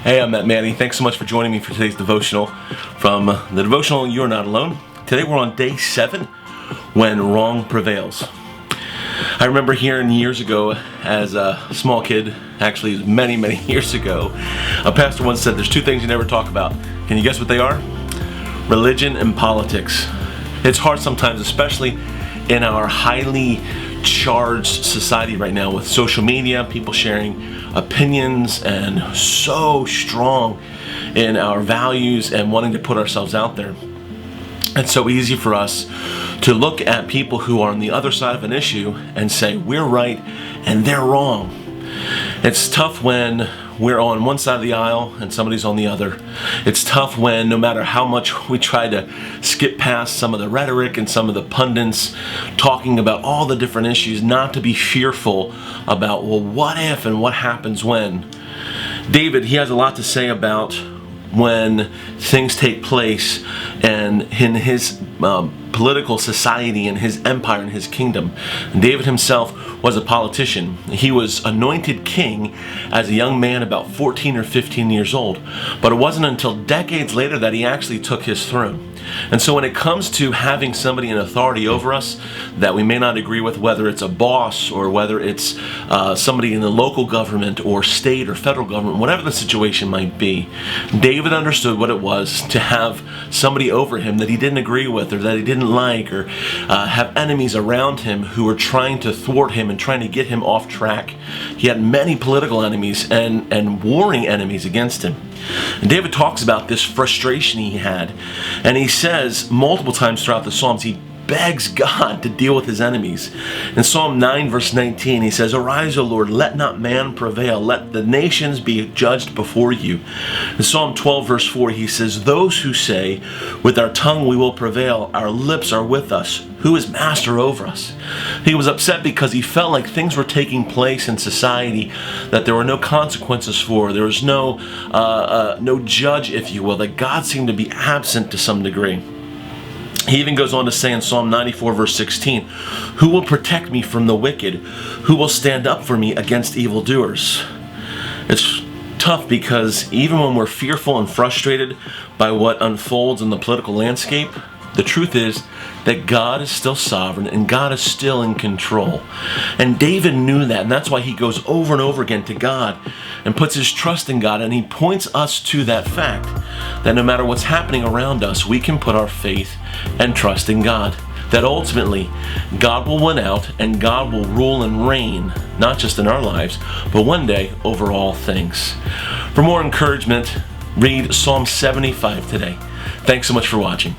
Hey, I'm Matt Manning. Thanks so much for joining me for today's devotional from the Devotional You're Not Alone. Today we're on day 7, when wrong prevails. I remember hearing years ago as a small kid, actually many years ago, a pastor once said there's 2 things you never talk about. Can you guess what they are? Religion and politics. It's hard sometimes, especially in our highly charged society right now with social media, people sharing opinions and so strong in our values and wanting to put ourselves out there. It's so easy for us to look at people who are on the other side of an issue and say we're right and they're wrong. It's tough when we're on one side of the aisle and somebody's on the other. It's tough when no matter how much we try to skip past some of the rhetoric and some of the pundits talking about all the different issues, not to be fearful about, well, what if and what happens when. David, he has a lot to say about when things take place and in his political society and his empire and his kingdom. David himself was a politician. He was anointed king as a young man about 14 or 15 years old, but it wasn't until decades later that he actually took his throne. And so when it comes to having somebody in authority over us that we may not agree with, whether it's a boss or whether it's somebody in the local government or state or federal government, whatever the situation might be, David understood what it was to have somebody over him that he didn't agree with or that he didn't like, or have enemies around him who were trying to thwart him and trying to get him off track. He had many political enemies and warring enemies against him. And David talks about this frustration he had, and he says multiple times throughout the Psalms, he begs God to deal with his enemies. In Psalm 9 verse 19, he says, "Arise, O Lord, let not man prevail, let the nations be judged before you." In Psalm 12 verse 4, he says, "Those who say, with our tongue we will prevail, our lips are with us, who is master over us?" He was upset because he felt like things were taking place in society that there were no consequences for. There was no judge, if you will, that God seemed to be absent to some degree. He even goes on to say in Psalm 94 verse 16, "Who will protect me from the wicked? Who will stand up for me against evildoers?" It's tough because even when we're fearful and frustrated by what unfolds in the political landscape, the truth is that God is still sovereign and God is still in control. And David knew that, and that's why he goes over and over again to God and puts his trust in God, and he points us to that fact that no matter what's happening around us, we can put our faith and trust in God. That ultimately, God will win out and God will rule and reign, not just in our lives, but one day over all things. For more encouragement, read Psalm 75 today. Thanks so much for watching.